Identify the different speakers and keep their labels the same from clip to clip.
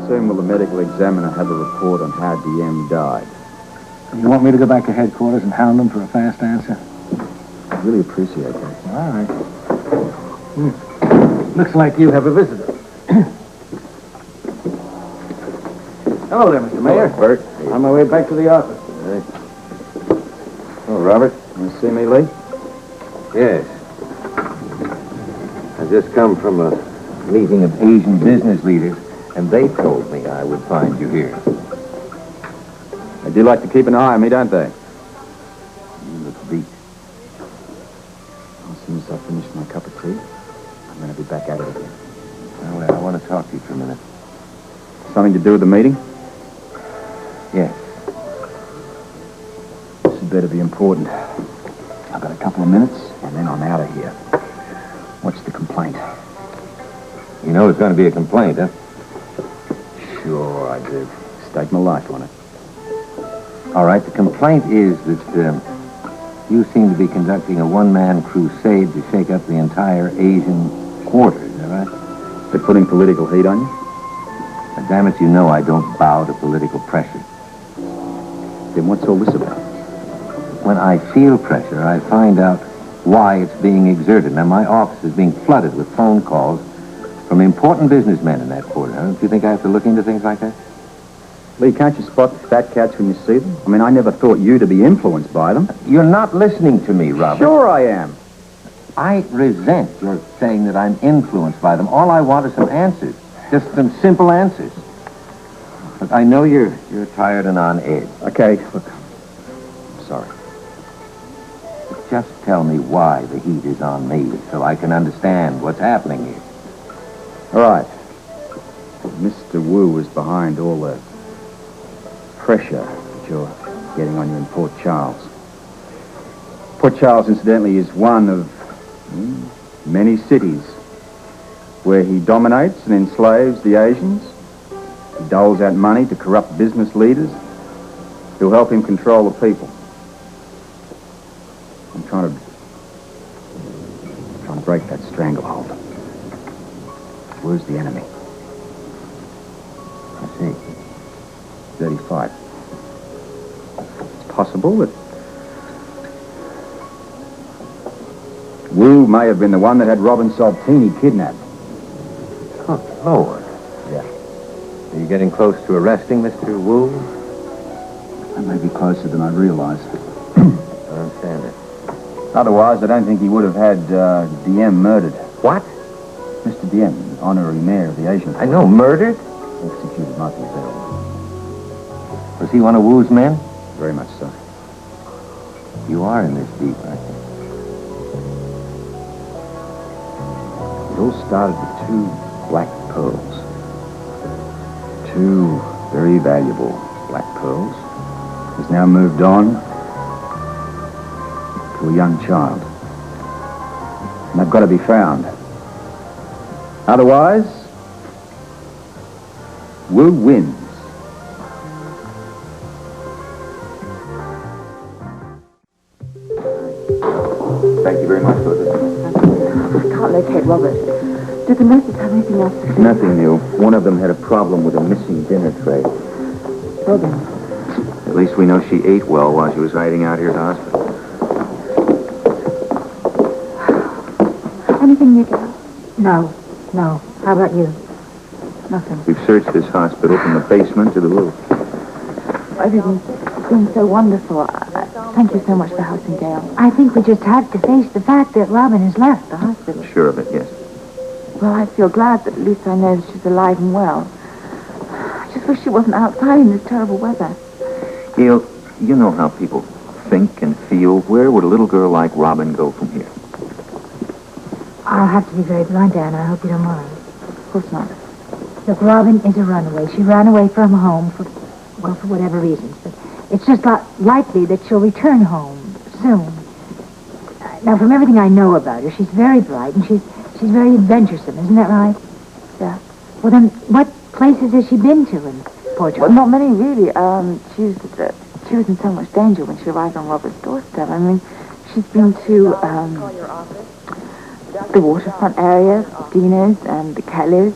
Speaker 1: Soon will the medical examiner have a report on how Diem died.
Speaker 2: You want me to go back to headquarters and hound them for a fast answer?
Speaker 1: I'd really appreciate that.
Speaker 2: All right. Looks like you have a visitor. Hello there, Mr. Mayor.
Speaker 1: Hello, Bert.
Speaker 2: On my way back to the office.
Speaker 1: Hey. Oh, Robert, you want to see me, Lee?
Speaker 3: Yes. I just come from a meeting of Asian business leaders, and they told me I would find you here.
Speaker 1: They do like to keep an eye on me, don't they?
Speaker 3: You look beat.
Speaker 1: As soon as I finish my cup of tea, I'm going to be back at it again.
Speaker 3: Oh, well, I want to talk to you for a minute.
Speaker 1: Something to do with the meeting?
Speaker 3: Yes.
Speaker 1: This had better be important. I've got a couple of minutes, and then I'm out of here. What's the complaint?
Speaker 3: You know it's going to be a complaint, huh?
Speaker 1: Sure I do. Stake my life on it.
Speaker 3: All right, the complaint is that you seem to be conducting a one-man crusade to shake up the entire Asian Quarter, is that right?
Speaker 1: They're putting political heat on you?
Speaker 3: Now, damn it, you know I don't bow to political pressure.
Speaker 1: Then what's all this about?
Speaker 3: When I feel pressure, I find out why it's being exerted. Now, my office is being flooded with phone calls from important businessmen in that quarter. Don't you think I have to look into things like that?
Speaker 1: Lee, can't you spot the fat cats when you see them? I mean, I never thought you to be influenced by them.
Speaker 3: You're not listening to me, Robert.
Speaker 1: Sure I am.
Speaker 3: I resent your saying that I'm influenced by them. All I want is some answers. Just some simple answers. Look, I know you're tired and on edge.
Speaker 1: Okay, look. I'm sorry.
Speaker 3: But just tell me why the heat is on me so I can understand what's happening here.
Speaker 1: All right. Mr. Wu is behind all the pressure that you're getting on you in Port Charles. Port Charles, incidentally, is one of many cities where he dominates and enslaves the Asians. He doles out money to corrupt business leaders who help him control the people. I'm trying to break that stranglehold. Where's the enemy?
Speaker 3: I see.
Speaker 1: Dirty fight. It's possible that Wu may have been the one that had Robin Saltini kidnapped.
Speaker 3: Oh, Lord.
Speaker 1: Yeah.
Speaker 3: Are you getting close to arresting Mr. Wu?
Speaker 1: I may be closer than I realize.
Speaker 3: I don't understand it.
Speaker 1: Otherwise, I don't think he would have had Diem murdered.
Speaker 3: What?
Speaker 1: Mr. Diem, honorary mayor of the Asian Quarter.
Speaker 3: I know, murdered?
Speaker 1: Executed not to be bail.
Speaker 3: Was he one of Wu's men?
Speaker 1: Very much so.
Speaker 3: You are in this deep, aren't you?
Speaker 1: It all started with 2 black pearls. 2 very valuable black pearls. He's now moved on to a young child. And they've got to be found. Otherwise, Wu wins. Thank you very much for this.
Speaker 4: I can't locate Robert. Did the nurses have anything else to say?
Speaker 3: Nothing new. One of them had a problem with a missing dinner tray.
Speaker 4: Robin.
Speaker 3: At least we know she ate well while she was hiding out here at the hospital.
Speaker 4: Anything new, Gail?
Speaker 5: No. How about you?
Speaker 4: Nothing.
Speaker 3: We've searched this hospital from the basement to the roof.
Speaker 4: Everything's been so wonderful. Thank you so much for helping Gail.
Speaker 5: I think we just have to face the fact that Robin has left the hospital.
Speaker 3: Sure of it, yes.
Speaker 4: Well, I feel glad that at least I know that she's alive and well. I just wish she wasn't outside in this terrible weather.
Speaker 3: Gail, you know how people think and feel. Where would a little girl like Robin go from here?
Speaker 5: I'll have to be very blunt, Anne. I hope you don't mind.
Speaker 4: Of course not.
Speaker 5: Look, Robin is a runaway. She ran away from home for whatever reasons. But it's just not likely that she'll return home soon. Now, from everything I know about her, she's very bright and she's very adventuresome. Isn't that right?
Speaker 4: Yeah.
Speaker 5: Well, then, what places has she been to in Portugal?
Speaker 4: Well, not many, really. She was in so much danger when she arrived on Robert's doorstep. I mean, she's been to the waterfront area, Dina's and the Kellys,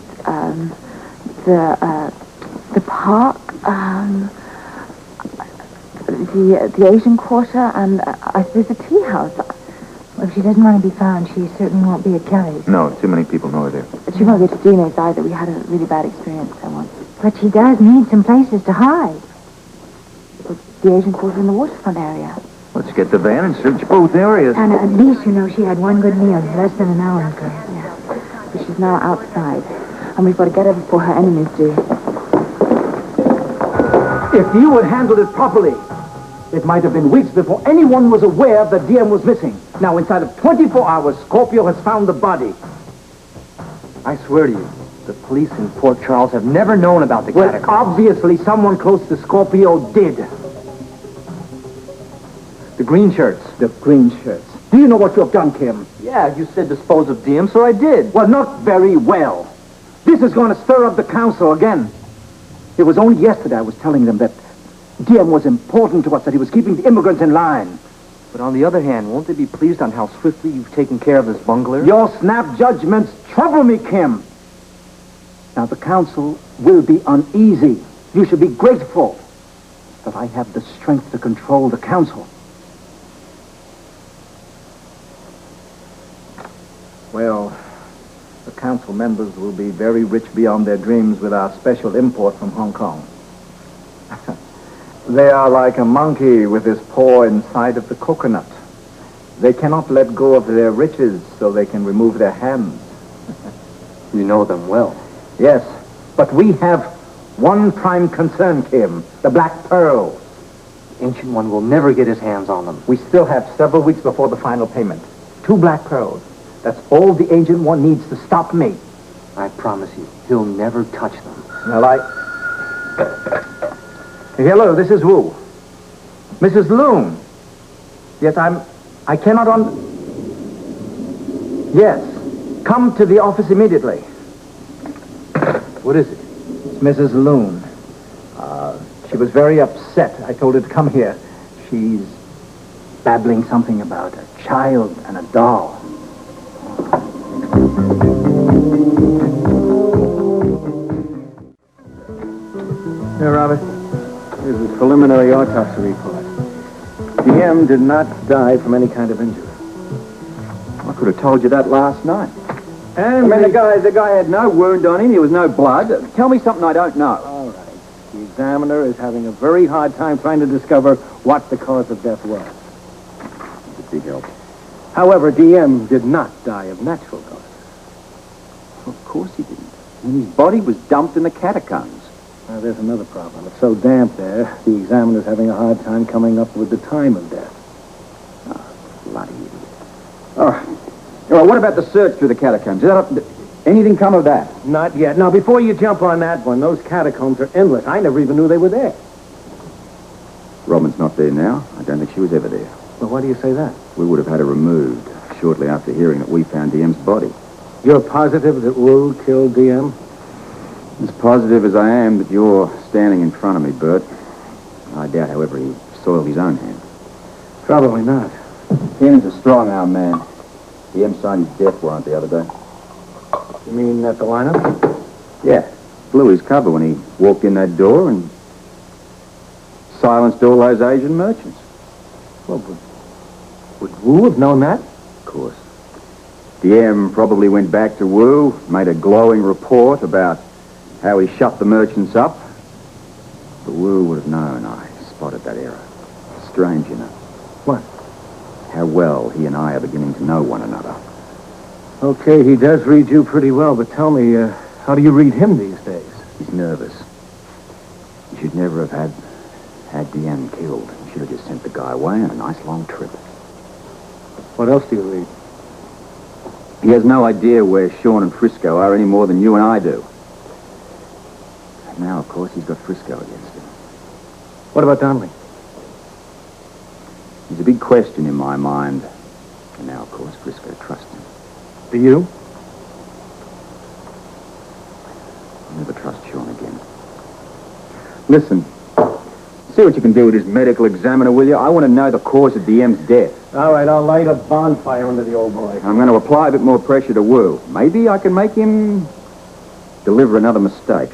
Speaker 4: The park, the Asian Quarter, and I suppose the tea house.
Speaker 5: Well, if she doesn't want to be found, she certainly won't be at Kelly's.
Speaker 1: No, too many people know her there.
Speaker 4: She won't go to Dino's either. We had a really bad experience there once.
Speaker 5: But she does need some places to hide.
Speaker 4: The Asian Quarter in the waterfront area.
Speaker 1: Let's get the van and search both areas.
Speaker 5: And at least you know she had one good meal less than an hour ago.
Speaker 4: Yeah. But she's now outside. And we've got to get her before her enemies do.
Speaker 2: If you had handled it properly, it might have been weeks before anyone was aware that Diem was missing. Now, inside of 24 hours, Scorpio has found the body.
Speaker 6: I swear to you, the police in Port Charles have never known about the
Speaker 2: Well,
Speaker 6: catacombs.
Speaker 2: obviously, someone close to Scorpio did.
Speaker 6: The green shirts.
Speaker 2: The green shirts. Do you know what you have done, Kim?
Speaker 6: Yeah, you said dispose of Diem, so I did.
Speaker 2: Well, not very well. This is going to stir up the council again. It was only yesterday I was telling them that Diem was important to us, that he was keeping the immigrants in line.
Speaker 6: But on the other hand, won't they be pleased on how swiftly you've taken care of this bungler?
Speaker 2: Your snap judgments trouble me, Kim. Now, the council will be uneasy. You should be grateful that I have the strength to control the council. Well, the council members will be very rich beyond their dreams with our special import from Hong Kong. They are like a monkey with his paw inside of the coconut. They cannot let go of their riches so they can remove their hands.
Speaker 6: You know them well.
Speaker 2: Yes, but we have one prime concern, Kim, the Black Pearls.
Speaker 6: The Ancient One will never get his hands on them.
Speaker 2: We still have several weeks before the final payment. 2 Black Pearls. That's all the Ancient One needs to stop me.
Speaker 6: I promise you, he'll never touch them.
Speaker 2: Well, Hello, this is Wu. Mrs. Loon. Yes, I cannot Yes, come to the office immediately.
Speaker 6: What is it?
Speaker 2: It's Mrs. Loon. She was very upset. I told her to come here. She's babbling something about a child and a doll.
Speaker 7: Here, Robert. Here's the preliminary autopsy report. Diem did not die from any kind of injury.
Speaker 1: I could have told you that last night.
Speaker 7: And
Speaker 1: the guy had no wound on him. There was no blood. Tell me something I don't know.
Speaker 7: all right. The examiner is having a very hard time trying to discover what the cause of death was.
Speaker 1: It's a big help.
Speaker 7: However, Diem did not die of natural causes.
Speaker 1: Of course he didn't. And his body was dumped in the catacombs.
Speaker 7: Now, there's another problem. It's so damp there, the examiner's having a hard time coming up with the time of death.
Speaker 1: Bloody idiot. All right. All right, what about the search through the catacombs? Anything come of that?
Speaker 7: Not yet. Now, before you jump on that one, those catacombs are endless. I never even knew they were there.
Speaker 1: Robin's not there now. I don't think she was ever there.
Speaker 7: Well, why do you say that?
Speaker 1: We would have had her removed shortly after hearing that we found Diem's body.
Speaker 7: You're positive that Wu killed Diem?
Speaker 1: As positive as I am that you're standing in front of me, Bert. I doubt, however, he soiled his own hand.
Speaker 7: Probably not.
Speaker 1: Diem's a strong-arm man. Diem signed his death warrant the other day.
Speaker 7: You mean at the lineup?
Speaker 1: Yeah. Blew his cover when he walked in that door and silenced all those Asian merchants.
Speaker 7: Well, would Wu have known that?
Speaker 1: Of course. Diem probably went back to Wu, made a glowing report about how he shut the merchants up. But Wu would have known I spotted that error. Strange, you know.
Speaker 7: What?
Speaker 1: How well he and I are beginning to know one another.
Speaker 7: Okay, he does read you pretty well, but tell me, how do you read him these days?
Speaker 1: He's nervous. He should never have had Diem killed. He should have just sent the guy away on a nice long trip.
Speaker 7: What else do you read?
Speaker 1: He has no idea where Sean and Frisco are any more than you and I do. Now, of course, he's got Frisco against him.
Speaker 7: What about Donnelly?
Speaker 1: He's a big question in my mind. And now, of course, Frisco trusts him.
Speaker 7: Do you?
Speaker 1: I'll never trust Sean again. Listen, see what you can do with this medical examiner, will you? I want to know the cause of Diem's death.
Speaker 7: All right, I'll light a bonfire under the old boy.
Speaker 1: I'm going to apply a bit more pressure to Wu. Maybe I can make him deliver another mistake.